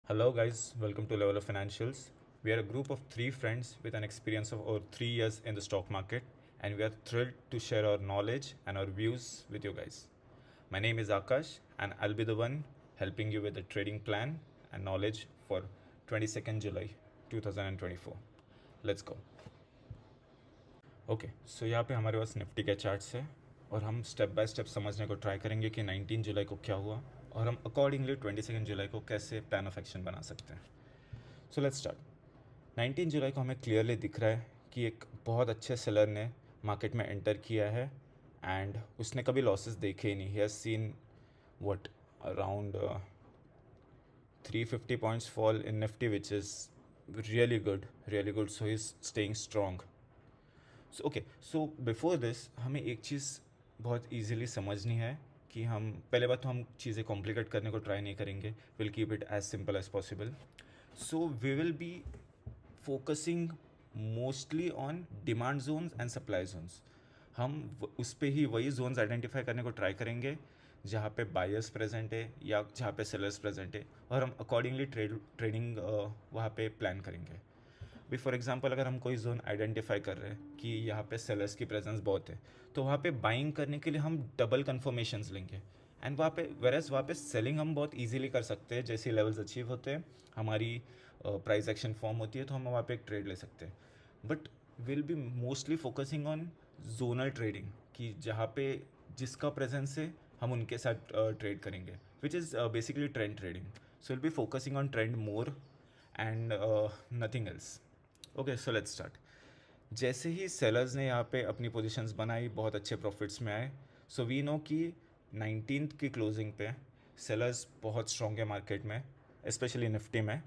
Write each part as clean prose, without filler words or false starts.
Hello, guys. Welcome to Level of Financials. We are a group of three friends with an experience of over 3 years in the stock market, and we are thrilled to share our knowledge and our views with you guys. My name is Akash, and I'll be the one helping you with the trading plan and knowledge for 22nd July 2024. Let's go. Okay so यहाँ पे हमारे पास Nifty के charts है और हम step by step समझने को try करेंगे कि 19 जुलाई को क्या हुआ और हम अकॉर्डिंगली 22 जुलाई को कैसे प्लान ऑफ एक्शन बना सकते हैं. So let's start. 19 जुलाई को हमें क्लियरली दिख रहा है कि एक बहुत अच्छे सेलर ने मार्केट में एंटर किया है एंड उसने कभी लॉसेस देखे ही नहीं. He has seen what around 350 points fall in Nifty which is really good. So he's staying strong. So before this हमें एक चीज़ बहुत ईजीली समझनी है कि हम पहले बात तो हम चीज़ें कॉम्प्लिकेट करने को ट्राई नहीं करेंगे. Will keep it as simple as possible. So we will be focusing mostly on demand zones and supply zones. हम उस पर ही वही जोन्स आइडेंटिफाई करने को ट्राई करेंगे जहाँ पे बायर्स प्रेजेंट है या जहाँ पे सेलर्स प्रेजेंट है और हम अकॉर्डिंगली ट्रेडिंग वहाँ पे प्लान करेंगे. भी फॉर एग्जांपल अगर हम कोई जोन आइडेंटिफाई कर रहे हैं कि यहाँ पे सेलर्स की प्रेजेंस बहुत है तो वहाँ पे बाइंग करने के लिए हम डबल कन्फर्मेशंस लेंगे एंड वहाँ पे सेलिंग हम बहुत इजीली कर सकते हैं. जैसे लेवल्स अचीव होते हैं हमारी प्राइस एक्शन फॉर्म होती है तो हम वहाँ पे एक ट्रेड ले सकते हैं. But will be mostly focusing on zonal trading कि जहाँ पे जिसका प्रेजेंस है हम उनके साथ ट्रेड करेंगे which is basically trend trading. So will be focusing on trend more and nothing else. Okay so let's start. जैसे ही सेलर्स ने यहाँ पे अपनी पोजीशंस बनाई बहुत अच्छे प्रॉफिट्स में आए. सो वी नो कि 19th की क्लोजिंग पे सेलर्स बहुत स्ट्रॉन्ग है मार्केट में स्पेशली निफ्टी में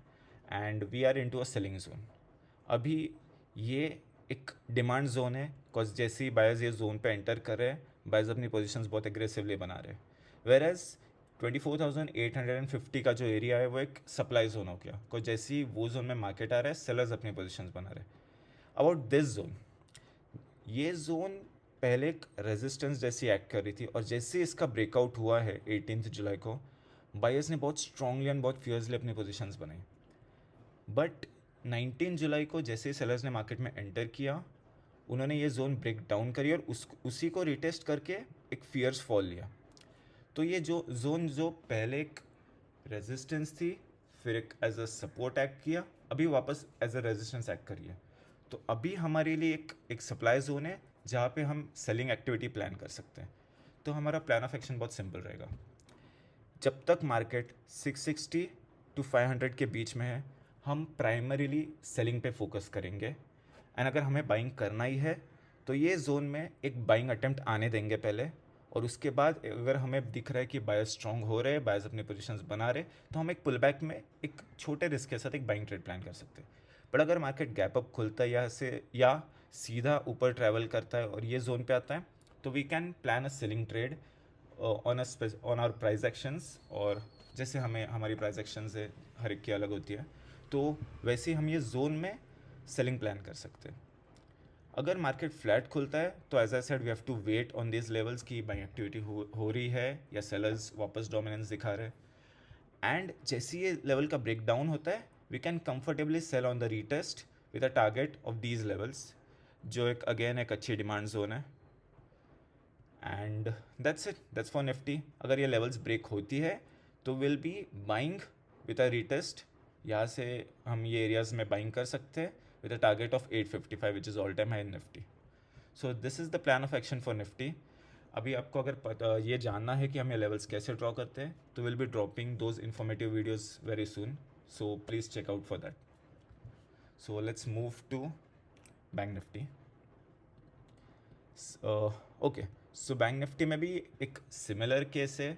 and we are into a selling zone. अभी ये एक डिमांड जोन है बिकॉज जैसे ही बायर्स ये जोन पे एंटर कर रहे हैं बायर्स अपनी पोजीशंस बहुत एग्रेसिवली बना रहे हैं. वेर एज 24,850 का जो एरिया है वो एक सप्लाई जोन हो गया बिकॉज जैसे ही वो जोन में मार्केट आ रहा है सेलर्स अपनी पोजीशंस बना रहे हैं. अबाउट दिस जोन, ये जोन पहले एक रेजिस्टेंस जैसी एक्ट कर रही थी और जैसे इसका ब्रेकआउट हुआ है 18 जुलाई को बायर्स ने बहुत स्ट्रांगली एंड बहुत फियर्सली अपनी पोजीशंस बनाई. बट 19 जुलाई को जैसे ही सेलर्स ने मार्केट में एंटर किया उन्होंने ये जोन ब्रेक डाउन करी और उसी को रिटेस्ट करके एक फियर्स फॉल लिया. तो ये जो जोन जो पहले एक रेजिस्टेंस थी फिर एक एज अ सपोर्ट एक्ट किया अभी वापस एज अ रेजिस्टेंस एक्ट करी है. तो अभी हमारे लिए एक सप्लाई जोन है जहाँ पे हम सेलिंग एक्टिविटी प्लान कर सकते हैं. तो हमारा प्लान ऑफ एक्शन बहुत सिंपल रहेगा. जब तक मार्केट 660 टू 500 के बीच में है हम प्राइमरीली सेलिंग पे फोकस करेंगे एंड अगर हमें बाइंग करना ही है तो ये जोन में एक बाइंग अटेम्प्ट आने देंगे पहले और उसके बाद अगर हमें दिख रहा है कि बायर्स स्ट्रॉन्ग हो रहे हैं बायर्स अपने पोजीशंस बना रहे तो हम एक पुल बैक में एक छोटे रिस्क के साथ एक बाइंग ट्रेड प्लान कर सकते हैं. बट अगर मार्केट गैप अप खुलता है या सीधा ऊपर ट्रैवल करता है और ये जोन पे आता है तो we can plan a selling trade on our price actions. और जैसे हमें हमारी प्राइस एक्शंस है हर एक की अलग होती है तो वैसे ही हम ये जोन में सेलिंग प्लान कर सकते हैं. अगर मार्केट फ्लैट खुलता है तो as I said we have to wait on this levels की बाइंग एक्टिविटी हो रही है या सेलर्स वापस डोमिनेंस दिखा रहे हैं. एंड जैसे ये लेवल का ब्रेक डाउन होता है we can comfortably sell on the retest with a target of these levels जो एक अगेन एक अच्छी डिमांड जोन है. And that's for Nifty. अगर ये लेवल्स ब्रेक होती है तो will be buying with a retest. यहाँ से हम ये एरियाज में बाइंग कर सकते हैं with a target of 855 which is all time high in Nifty. So this is the plan of action for Nifty. अभी आपको अगर ये जानना है कि हम ये लेवल्स कैसे ड्रॉ करते हैं तो will be dropping those informative videos very soon so please check out for that. So let's move to Bank Nifty. Okay so Bank Nifty में भी एक सिमिलर केस है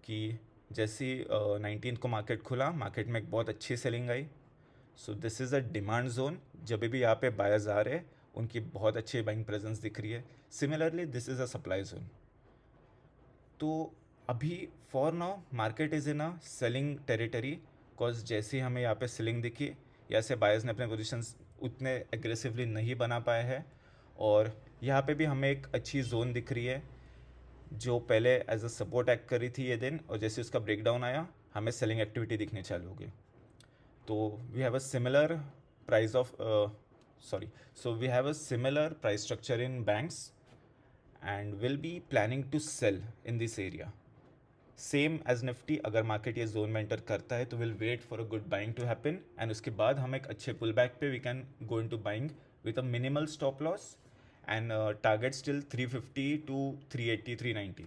कि जैसे 19 को मार्केट खुला मार्केट में एक बहुत अच्छी selling I. So this is a demand zone. जब भी यहाँ पे बायर्स आ रहे हैं उनकी बहुत अच्छी बाइंग प्रेजेंस दिख रही है. Similarly this is a supply zone. तो अभी for now market is in a selling territory because जैसे ही हमें यहाँ पे सेलिंग दिखी या से बायर्स ने अपने पोजीशंस उतने एग्रेसिवली नहीं बना पाए हैं और यहाँ पे भी हमें एक अच्छी जोन दिख रही है जो पहले एज अ सपोर्ट एक्ट कर रही थी ये दिन और जैसे उसका ब्रेकडाउन आया हमें सेलिंग एक्टिविटी दिखनी चालू हो गई. तो we have a similar price of so we have a similar price structure in banks and will be planning to sell in this area same as Nifty. अगर मार्केट ये zone में enter करता है तो will wait for a good buying to happen and उसके बाद हम एक अच्छे पुल बैक पे we can go into buying with a minimal stop loss and target still 350 to 380 390.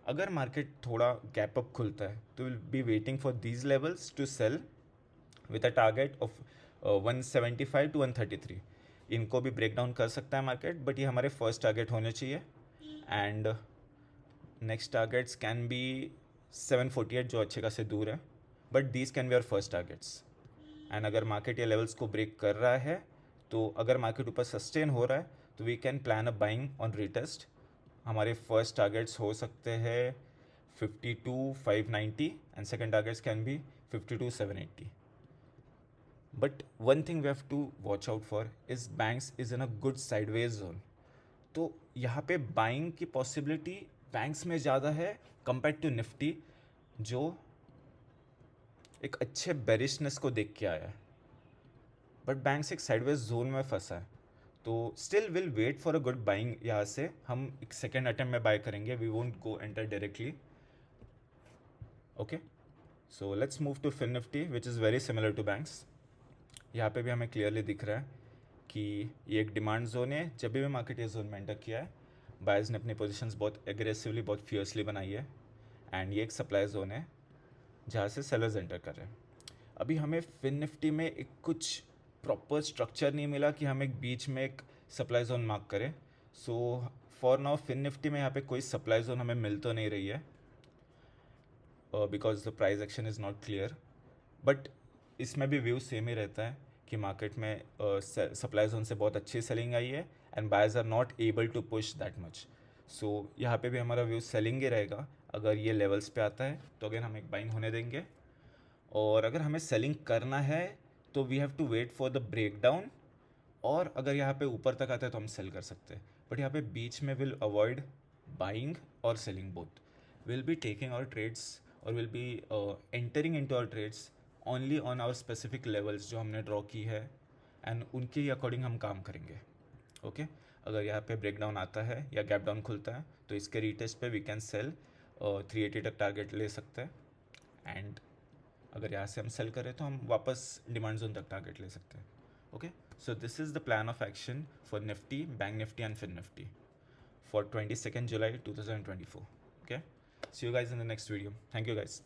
अगर मार्केट थोड़ा गैप अप खुलता है तो will be waiting for these levels to sell with a target of 175 to 133. इनको भी break down कर सकता है मार्केट, बट ये हमारे फर्स्ट टारगेट होने चाहिए. And next targets can be 748 जो अच्छे खासे दूर है, but these can be our first targets. And अगर मार्केट ये लेवल्स को ब्रेक कर रहा है तो अगर मार्केट ऊपर सस्टेन हो रहा है तो we can plan a buying on retest. हमारे फर्स्ट टारगेट्स हो सकते हैं 52,590 and second targets can be 52,780. But one thing we have to watch out for is banks is in a good sideways zone. तो यहाँ पे buying की possibility banks में ज़्यादा है कंपेयर टू निफ्टी, जो एक अच्छे बेरिशनेस को देख के आया है. बट बैंक्स एक साइडवेज जोन में फंसा है, तो still will wait for a good buying. यहाँ से हम एक सेकेंड अटेम्प्ट में बाय करेंगे, we won't go enter directly. Okay, so let's move to Fin Nifty which is very similar to banks. यहाँ पे भी हमें क्लियरली दिख रहा है कि ये एक डिमांड जोन है. जब भी मार्केट ये जोन में एंटर किया है, बायर्स ने अपनी पोजीशंस बहुत एग्रेसिवली, बहुत फियर्सली बनाई है. एंड ये एक सप्लाई जोन है जहाँ से सेलर्स एंटर कर रहे हैं. अभी हमें फिन निफ्टी में एक कुछ प्रॉपर स्ट्रक्चर नहीं मिला कि हम एक बीच में एक सप्लाई जोन मार्क करें. So for now Fin Nifty में यहाँ पे कोई सप्लाई जोन हमें मिल तो नहीं रही है because the price action is not clear. But इसमें भी व्यू सेम ही रहता है कि मार्केट में सप्लाई जोन से बहुत अच्छी सेलिंग आई है and buyers are not able to push that much. So यहाँ पे भी हमारा व्यू सेलिंग ही रहेगा. अगर ये लेवल्स पे आता है तो अगेन हम एक बाइंग होने देंगे, और अगर हमें सेलिंग करना है तो we have to wait for the break down. और अगर यहाँ पे ऊपर तक आता है तो हम सेल कर सकते हैं. बट यहाँ पे बीच में विल अवॉइड बाइंग और selling both. Will be taking our trades और will be entering into our trades only on our specific levels जो हमने ड्रॉ की है, एंड उनके ही अकॉर्डिंग हम काम करेंगे. ओके, अगर यहाँ पे ब्रेक डाउन आता है या गैप डाउन खुलता है तो इसके रीटेस्ट पे वी कैन सेल 380 तक टारगेट ले सकते हैं. एंड अगर यहाँ से हम सेल करें तो हम वापस डिमांड जोन तक टारगेट ले सकते हैं. Okay, so this is the plan of action for Nifty, Bank Nifty and Fin Nifty for 22nd July 2024. Okay, see you guys in the next video. Thank you guys.